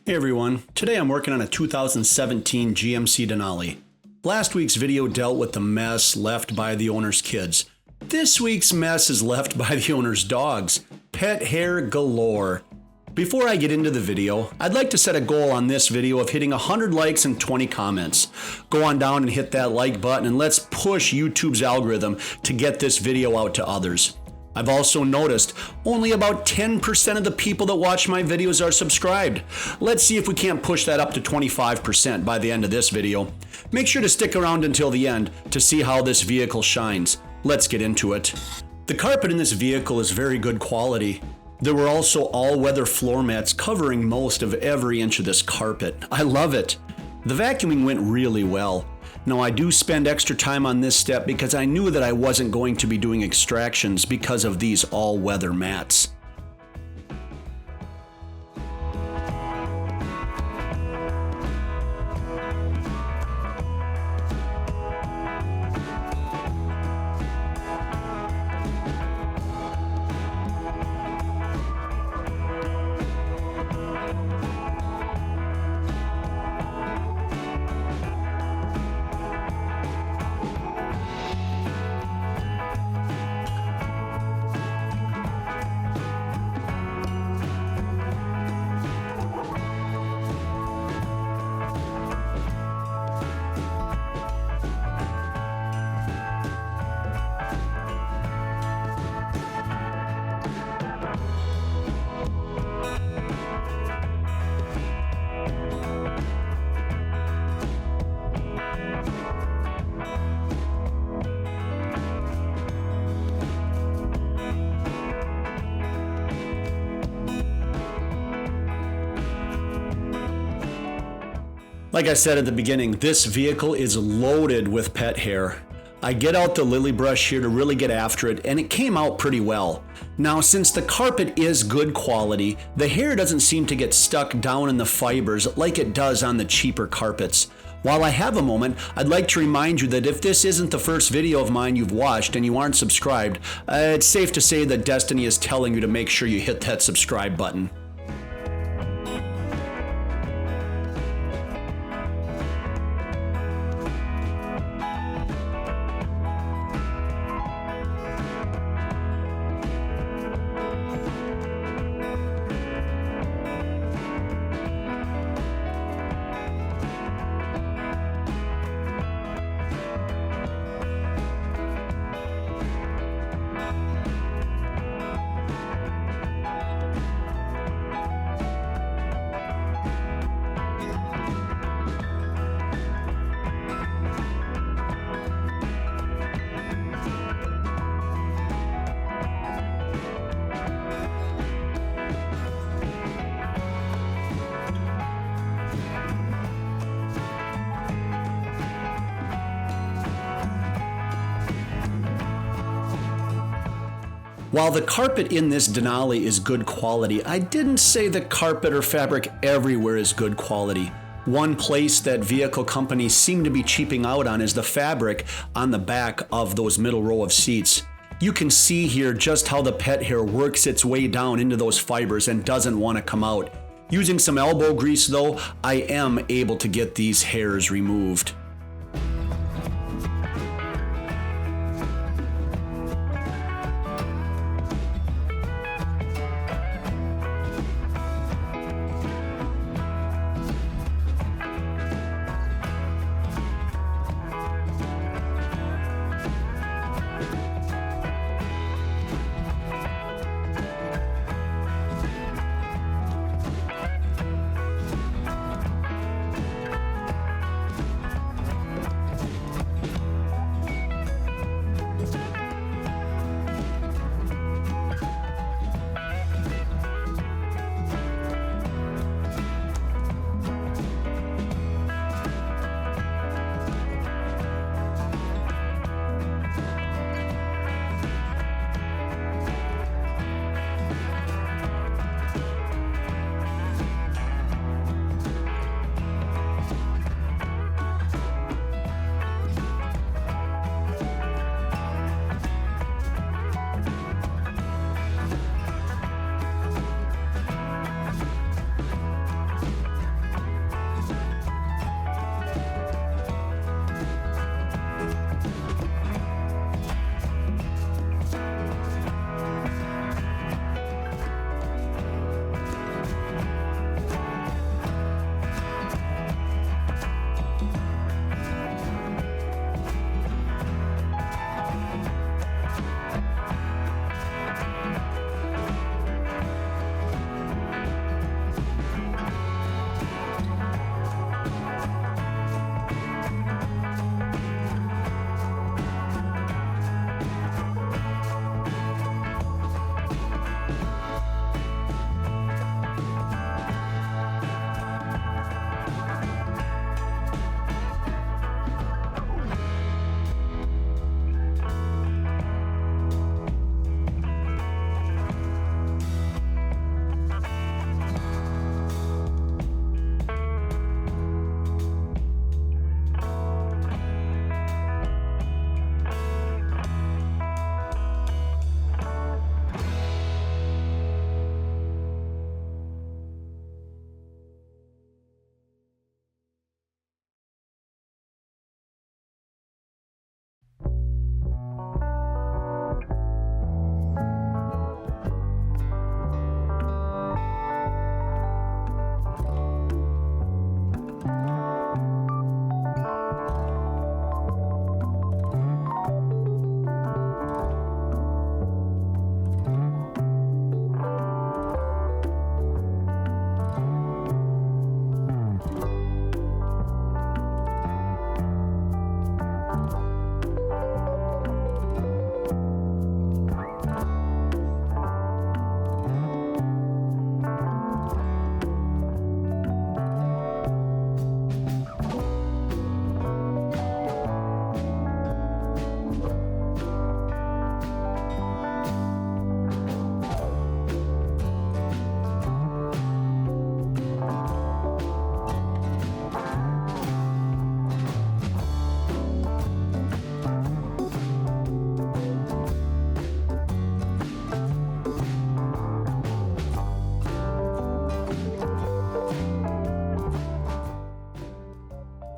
Hey everyone, today I'm working on a 2017 GMC Denali. Last week's video dealt with the mess left by the owner's kids. This week's mess is left by the owner's dogs. Pet hair galore. Before I get into the video, I'd like to set a goal on this video of hitting 100 likes and 20 comments. Go on down and hit that like button and let's push YouTube's algorithm to get this video out to others. I've also noticed only about 10% of the people that watch my videos are subscribed. Let's see if we can't push that up to 25% by the end of this video. Make sure to stick around until the end to see how this vehicle shines. Let's get into it. The carpet in this vehicle is very good quality. There were also all-weather floor mats covering most of every inch of this carpet. I love it. The vacuuming went really well. Now I do spend extra time on this step because I knew that I wasn't going to be doing extractions because of these all-weather mats. Like I said at the beginning, this vehicle is loaded with pet hair. I get out the lily brush here to really get after it, and it came out pretty well. Now, since the carpet is good quality, the hair doesn't seem to get stuck down in the fibers like it does on the cheaper carpets. While I have a moment, I'd like to remind you that if this isn't the first video of mine you've watched and you aren't subscribed, it's safe to say that destiny is telling you to make sure you hit that subscribe button. While the carpet in this Denali is good quality, I didn't say the carpet or fabric everywhere is good quality. One place that vehicle companies seem to be cheaping out on is the fabric on the back of those middle row of seats. You can see here just how the pet hair works its way down into those fibers and doesn't want to come out. Using some elbow grease though, I am able to get these hairs removed.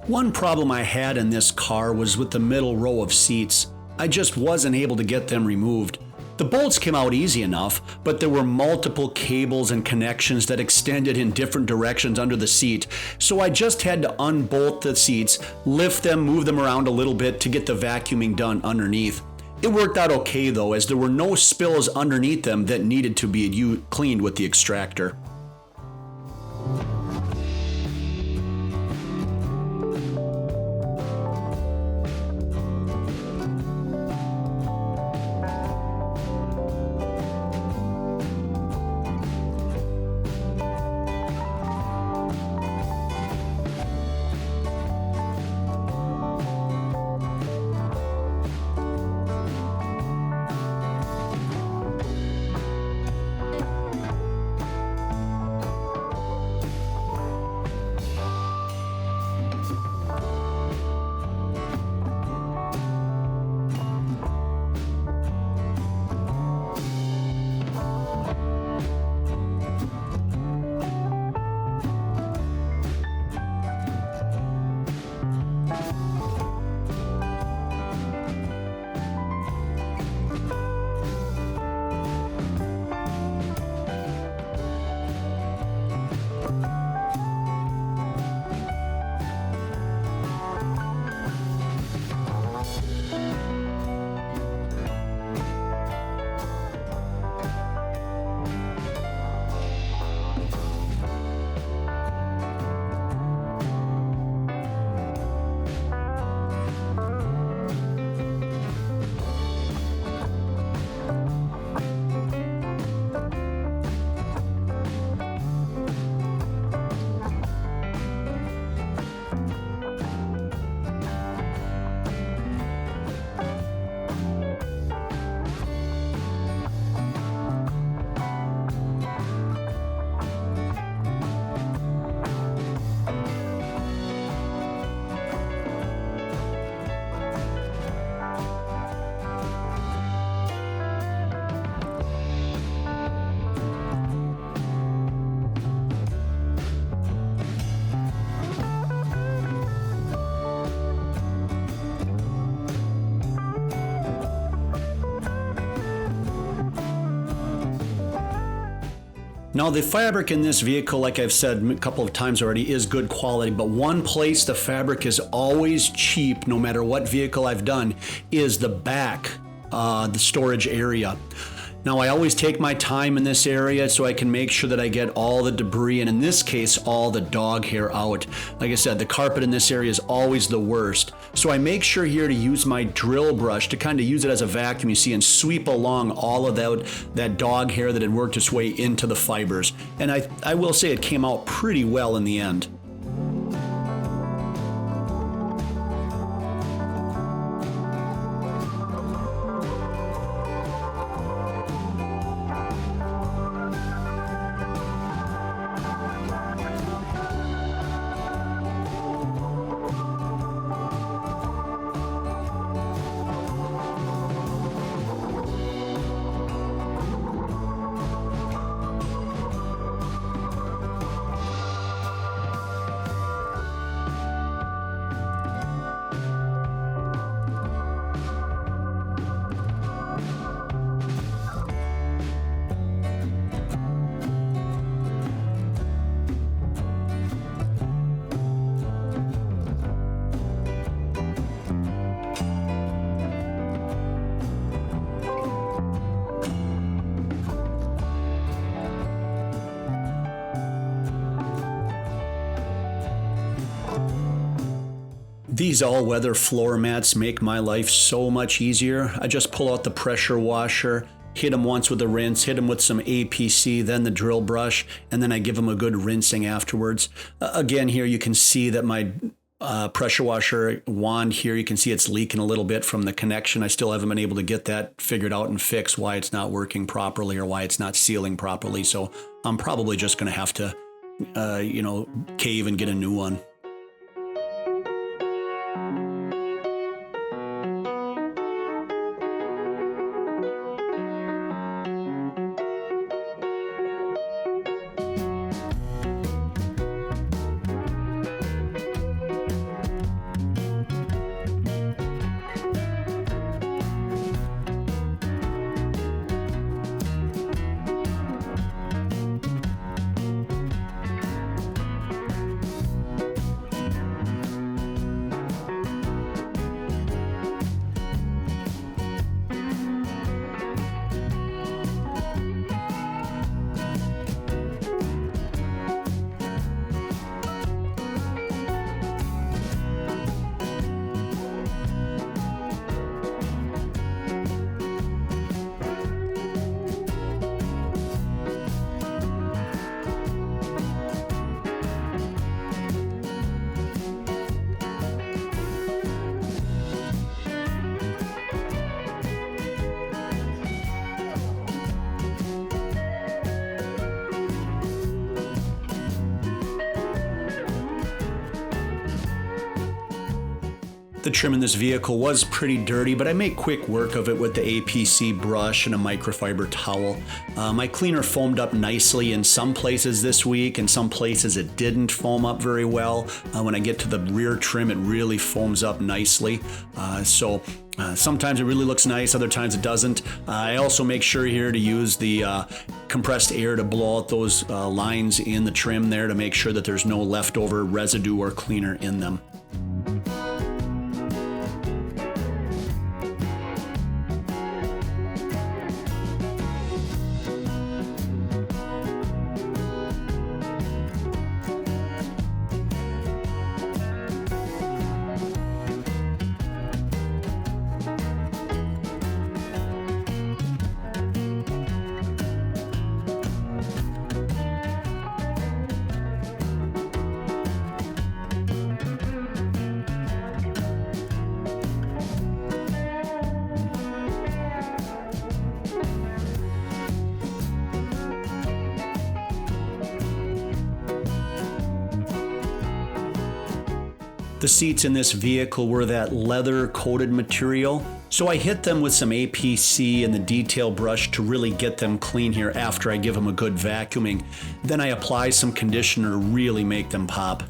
One problem I had in this car was with the middle row of seats. I just wasn't able to get them removed. The bolts came out easy enough, but there were multiple cables and connections that extended in different directions under the seat, so I just had to unbolt the seats, lift them, move them around a little bit to get the vacuuming done underneath. It worked out okay though, as there were no spills underneath them that needed to be cleaned with the extractor. Now the fabric in this vehicle, like I've said a couple of times already, is good quality, but one place the fabric is always cheap, no matter what vehicle I've done, is the back, the storage area. Now I always take my time in this area so I can make sure that I get all the debris, and in this case, all the dog hair out. Like I said, the carpet in this area is always the worst. So I make sure here to use my drill brush to kind of use it as a vacuum, you see, and sweep along all of that dog hair that had worked its way into the fibers. And I will say it came out pretty well in the end. These all-weather floor mats make my life so much easier. I just pull out the pressure washer, hit them once with a rinse, hit them with some APC, then the drill brush, and then I give them a good rinsing afterwards. Again, here you can see that my pressure washer wand here, you can see it's leaking a little bit from the connection. I still haven't been able to get that figured out and fix why it's not working properly or why it's not sealing properly. So I'm probably just going to have to, cave and get a new one. The trim in this vehicle was pretty dirty, but I made quick work of it with the APC brush and a microfiber towel. My cleaner foamed up nicely in some places this week, and some places it didn't foam up very well. When I get to the rear trim, it really foams up nicely. Sometimes it really looks nice, other times it doesn't. I also make sure here to use the compressed air to blow out those lines in the trim there to make sure that there's no leftover residue or cleaner in them. The seats in this vehicle were that leather coated material, so I hit them with some APC and the detail brush to really get them clean here after I give them a good vacuuming. Then I apply some conditioner to really make them pop.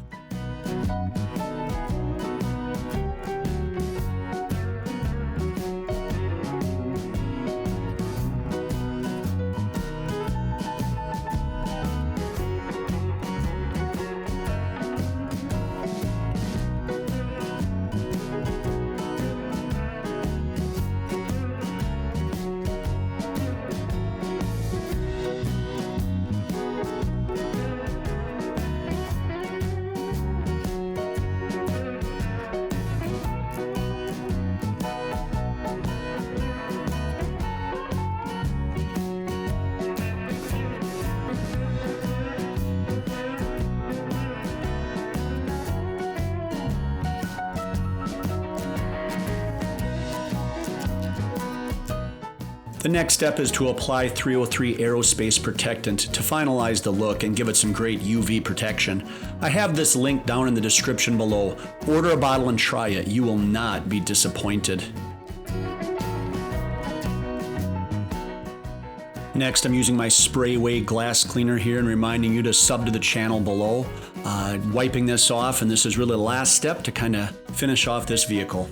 The next step is to apply 303 aerospace protectant to finalize the look and give it some great UV protection. I have this link down in the description below. Order a bottle and try it. You will not be disappointed. Next, I'm using my spray away glass cleaner here and reminding you to sub to the channel below. Wiping this off, and this is really the last step to kind of finish off this vehicle.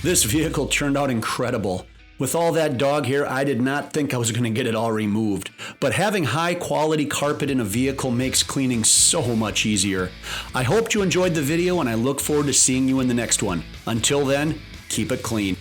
This vehicle turned out incredible. With all that dog hair, I did not think I was going to get it all removed. But having high quality carpet in a vehicle makes cleaning so much easier. I hope you enjoyed the video and I look forward to seeing you in the next one. Until then, keep it clean.